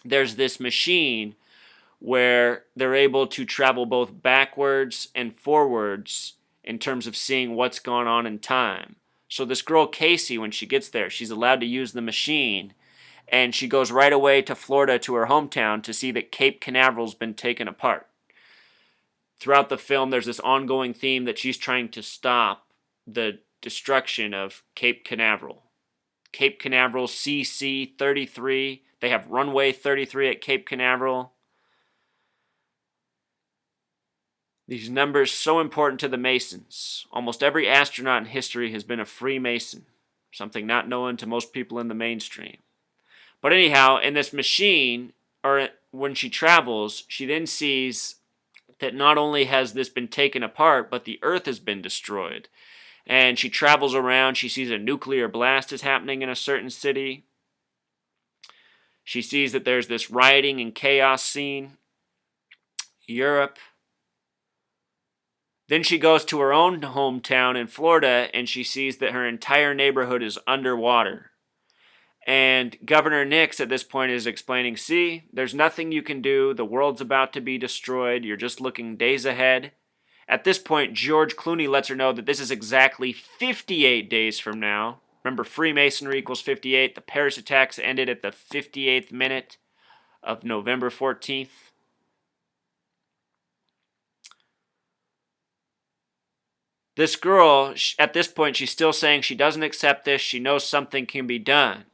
there's this machine where they're able to travel both backwards and forwards in terms of seeing what's going on in time. So this girl Casey, when she gets there, she's allowed to use the machine, and she goes right away to Florida, to her hometown, to see that Cape Canaveral's been taken apart. Throughout the film, there's this ongoing theme that she's trying to stop the destruction of Cape Canaveral. Cape Canaveral CC 33. They have runway 33 at Cape Canaveral. These numbers so important to the Masons. Almost every astronaut in history has been a Freemason, something not known to most people in the mainstream. But anyhow, in this machine, or when she travels, she then sees that not only has this been taken apart, but the Earth has been destroyed. And she travels around, she sees a nuclear blast is happening in a certain city. She sees that there's this rioting and chaos scene. Europe. Then she goes to her own hometown in Florida, and she sees that her entire neighborhood is underwater. And Governor Nukes at this point is explaining, see, there's nothing you can do. The world's about to be destroyed. You're just looking days ahead. At this point, George Clooney lets her know that this is exactly 58 days from now. Remember, Freemasonry equals 58. The Paris attacks ended at the 58th minute of November 14th. This girl, at this point, she's still saying she doesn't accept this. She knows something can be done.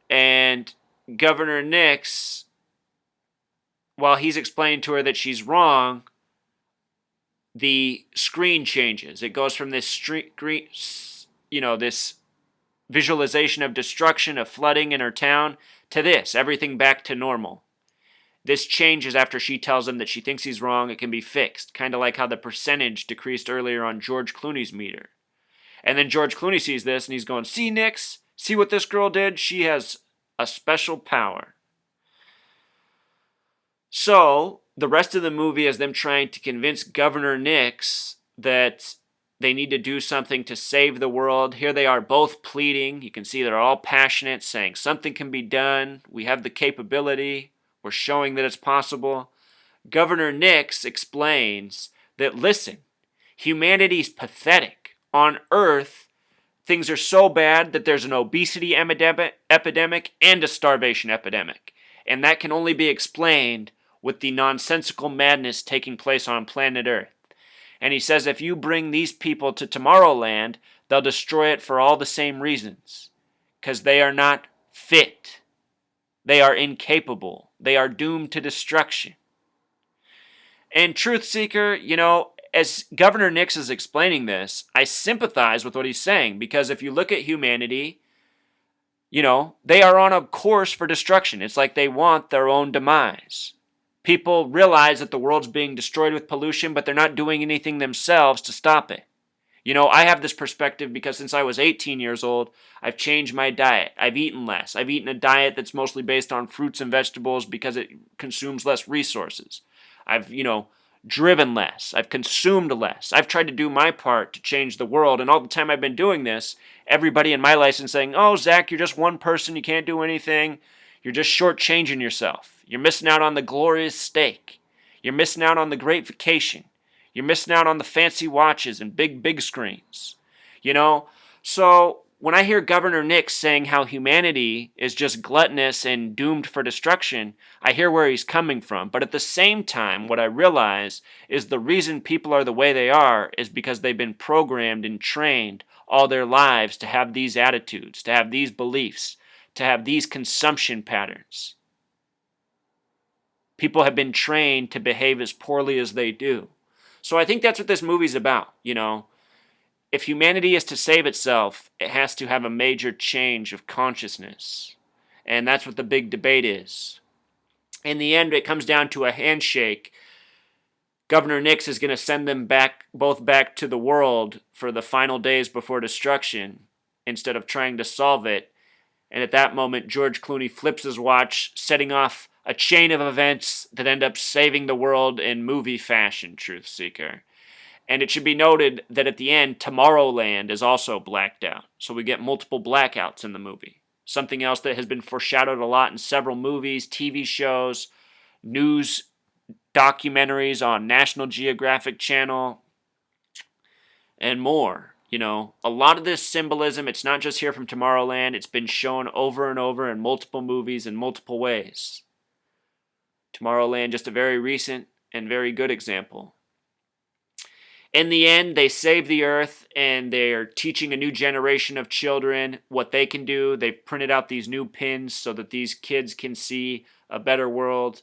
And Governor Nukes, while he's explaining to her that she's wrong, the screen changes. It goes from this this visualization of destruction, of flooding in her town, to this, everything back to normal. This changes after she tells him that she thinks he's wrong, it can be fixed. Kind of like how the percentage decreased earlier on George Clooney's meter. And then George Clooney sees this and he's going, see, Nix? See what this girl did? She has a special power. So, the rest of the movie is them trying to convince Governor Nix that they need to do something to save the world. Here they are both pleading. You can see they're all passionate, saying something can be done. We have the capability. We're showing that it's possible. Governor Nix explains that, listen, humanity's pathetic. On Earth, things are so bad that there's an obesity epidemic and a starvation epidemic. And that can only be explained with the nonsensical madness taking place on planet Earth. And he says if you bring these people to Tomorrowland, they'll destroy it for all the same reasons. Because they are not fit. They are incapable. They are doomed to destruction. And Truth Seeker, as Governor Nix is explaining this, I sympathize with what he's saying, because if you look at humanity, they are on a course for destruction. It's like they want their own demise. People realize that the world's being destroyed with pollution, but they're not doing anything themselves to stop it. I have this perspective because since I was 18 years old, I've changed my diet. I've eaten less. I've eaten a diet that's mostly based on fruits and vegetables because it consumes less resources. I've, driven less. I've consumed less. I've tried to do my part to change the world, and all the time I've been doing this, everybody in my life is saying, oh, Zach, you're just one person. You can't do anything. You're just shortchanging yourself. You're missing out on the glorious steak. You're missing out on the great vacation. You're missing out on the fancy watches and big screens. So when I hear Governor Nix saying how humanity is just gluttonous and doomed for destruction, I hear where he's coming from. But at the same time, what I realize is the reason people are the way they are is because they've been programmed and trained all their lives to have these attitudes, to have these beliefs, to have these consumption patterns. People have been trained to behave as poorly as they do. So I think that's what this movie's about, If humanity is to save itself, it has to have a major change of consciousness. And that's what the big debate is. In the end, it comes down to a handshake. Governor Nix is going to send them both back to the world for the final days before destruction instead of trying to solve it. And at that moment, George Clooney flips his watch, setting off a chain of events that end up saving the world in movie fashion, Truth Seeker. And it should be noted that at the end, Tomorrowland is also blacked out. So we get multiple blackouts in the movie. Something else that has been foreshadowed a lot in several movies, TV shows, news documentaries on National Geographic Channel, and more. You know, a lot of this symbolism, it's not just here from Tomorrowland, it's been shown over and over in multiple movies in multiple ways. Tomorrowland, just a very recent and very good example. In the end, they save the earth and they're teaching a new generation of children what they can do. They've printed out these new pins so that these kids can see a better world,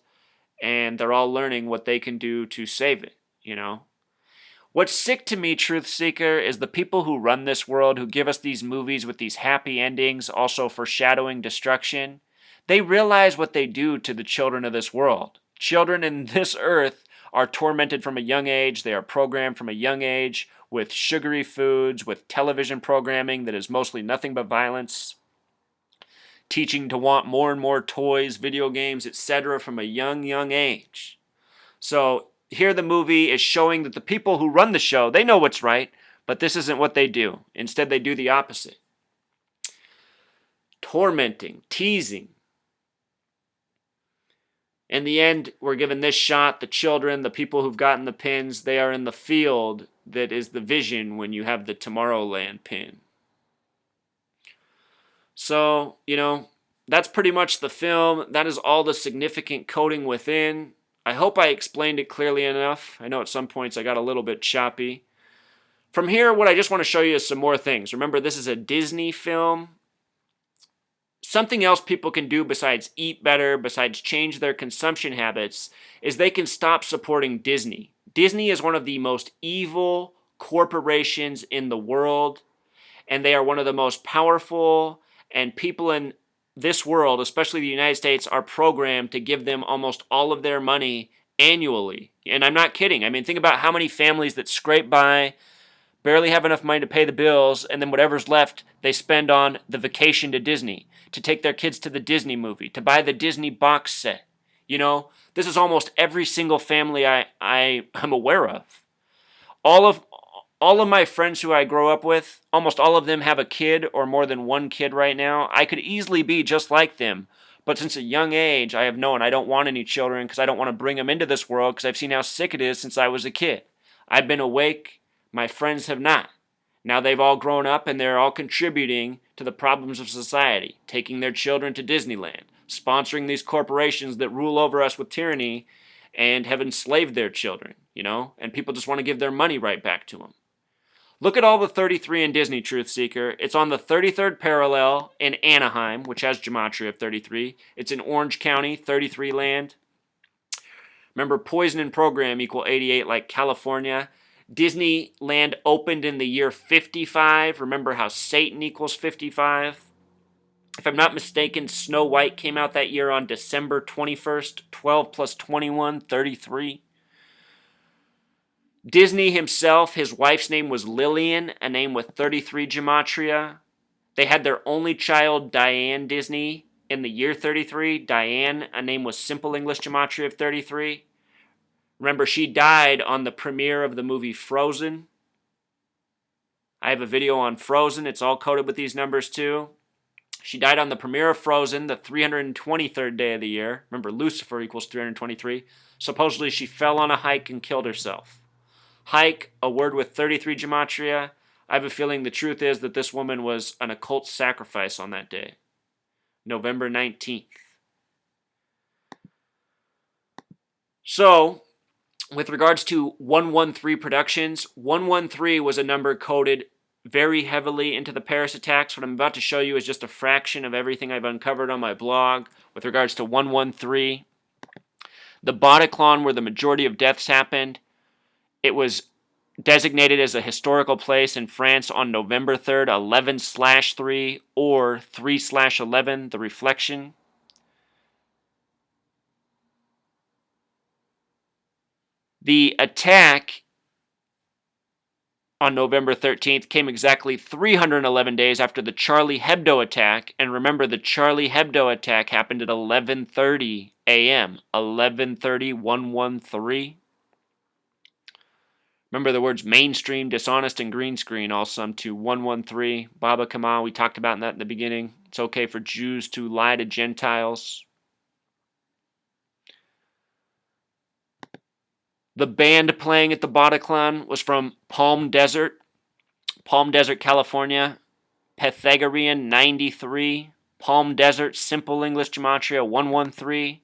and they're all learning what they can do to save it, you know? What's sick to me, Truth Seeker, is the people who run this world, who give us these movies with these happy endings, also foreshadowing destruction. They realize what they do to the children of this world. Children in this earth are tormented from a young age. They are programmed from a young age with sugary foods, with television programming that is mostly nothing but violence, teaching to want more and more toys, video games, etc. from a young age. So here the movie is showing that the people who run the show, they know what's right, but this isn't what they do. Instead, they do the opposite. Tormenting, teasing. In the end, we're given this shot. The children, the people who've gotten the pins, they are in the field that is the vision when you have the Tomorrowland pin. So, you know, that's pretty much the film. That is all the significant coding within. I hope I explained it clearly enough. I know at some points I got a little bit choppy. From here, what I just want to show you is some more things. Remember, this is a Disney film. Something else people can do besides eat better, besides change their consumption habits, is they can stop supporting Disney. Disney is one of the most evil corporations in the world, and they are one of the most powerful, and people in this world, especially the United States, are programmed to give them almost all of their money annually. And I'm not kidding. I mean, think about how many families that scrape by, barely have enough money to pay the bills, and then whatever's left, they spend on the vacation to Disney, to take their kids to the Disney movie, to buy the Disney box set. You know, this is almost every single family I'm aware of. All of my friends who I grow up with, almost all of them have a kid or more than one kid right now. I could easily be just like them. But since a young age, I have known I don't want any children because I don't want to bring them into this world because I've seen how sick it is since I was a kid. I've been awake. My friends have not. Now they've all grown up and they're all contributing to the problems of society, taking their children to Disneyland, sponsoring these corporations that rule over us with tyranny and have enslaved their children, you know, and people just want to give their money right back to them. Look at all the 33 in Disney, Truth Seeker. It's on the 33rd parallel in Anaheim, which has gematria of 33. It's in Orange County, 33 land. Remember, poison and program equal 88 like California. Disneyland opened in the year 55. Remember how Satan equals 55? If I'm not mistaken, Snow White came out that year on December 21st. 12 plus 21, 33. Disney himself, his wife's name was Lillian, a name with 33 gematria. They had their only child, Diane Disney, in the year 33. Diane, a name with simple English gematria of 33. Remember, she died on the premiere of the movie Frozen. I have a video on Frozen. It's all coded with these numbers too. She died on the premiere of Frozen, the 323rd day of the year. Remember, Lucifer equals 323. Supposedly, she fell on a hike and killed herself. Hike, a word with 33 gematria. I have a feeling the truth is that this woman was an occult sacrifice on that day. November 19th. So, with regards to 113 Productions, 113 was a number coded very heavily into the Paris attacks. What I'm about to show you is just a fraction of everything I've uncovered on my blog with regards to 113. The Bataclan, where the majority of deaths happened, it was designated as a historical place in France on November 3rd, 11/3, or 3/11, the reflection. The attack on November 13th came exactly 311 days after the Charlie Hebdo attack. And remember, the Charlie Hebdo attack happened at 11:30 a.m. 11:30, 113. Remember, the words mainstream, dishonest, and green screen all sum to 113. Baba Kamal, we talked about that in the beginning. It's okay for Jews to lie to Gentiles. The band playing at the Bataclan was from Palm Desert, California. Pythagorean 93. Palm Desert, Simple English Gematria 113.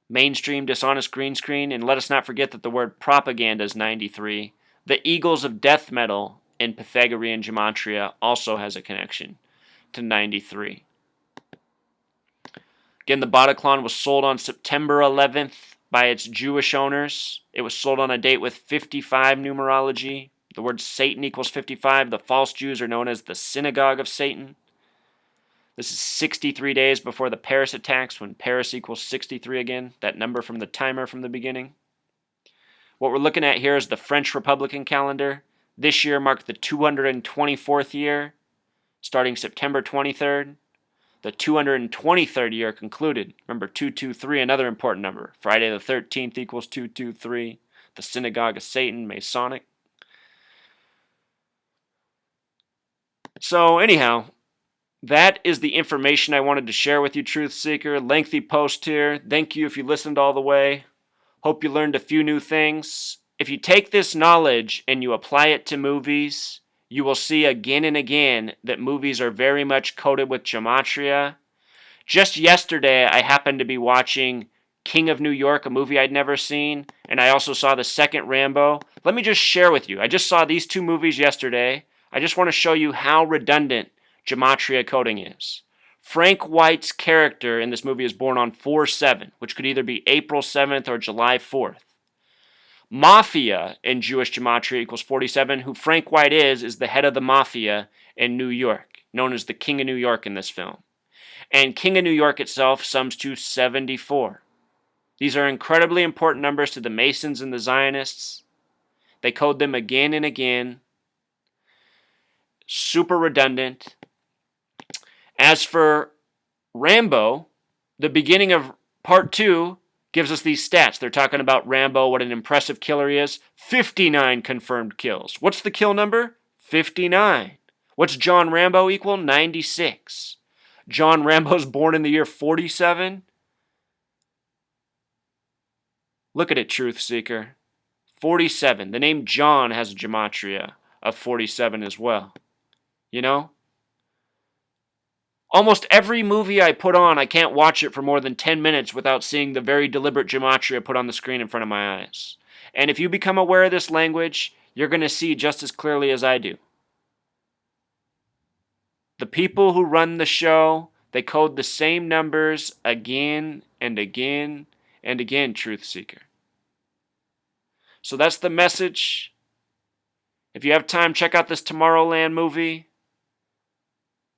Mainstream Dishonest Green Screen. And let us not forget that the word propaganda is 93. The Eagles of Death Metal in Pythagorean Gematria also has a connection to 93. Again, the Bataclan was sold on September 11th by its Jewish owners. It was sold on a date with 55 numerology. The word Satan equals 55. The false Jews are known as the Synagogue of Satan. This is 63 days before the Paris attacks, when Paris equals 63 again, that number from the timer from the beginning. What we're looking at here is the French Republican calendar. This year marked the 224th year, starting September 23rd. The 223rd year concluded. Remember, 223, another important number. Friday the 13th equals 223. The Synagogue of Satan, Masonic. So anyhow, that is the information I wanted to share with you, Truth Seeker. Lengthy post here. Thank you if you listened all the way. Hope you learned a few new things. If you take this knowledge and you apply it to movies, you will see again and again that movies are very much coated with gematria. Just yesterday, I happened to be watching King of New York, a movie I'd never seen, and I also saw the second Rambo. Let me just share with you. I just saw these two movies yesterday. I just want to show you how redundant gematria coding is. Frank White's character in this movie is born on 4/7, which could either be April 7th or July 4th. Mafia in Jewish gematria equals 47. Who Frank White is the head of the mafia in New York, known as the King of New York in this film. And King of New York itself sums to 74. These are incredibly important numbers to the Masons and the Zionists. They code them again and again. Super redundant. As for Rambo, the beginning of part 2 gives us these stats. They're talking about Rambo, what an impressive killer he is. 59 confirmed kills. What's the kill number? 59. What's John Rambo equal? 96. John Rambo's born in the year 47. Look at it, Truth Seeker. 47. The name John has a gematria of 47 as well. You know? Almost every movie I put on, I can't watch it for more than 10 minutes without seeing the very deliberate gematria put on the screen in front of my eyes. And if you become aware of this language, you're going to see just as clearly as I do. The people who run the show, they code the same numbers again and again and again, Truth Seeker. So that's the message. If you have time, check out this Tomorrowland movie.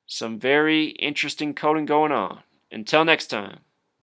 Some very interesting coding going on. Until next time.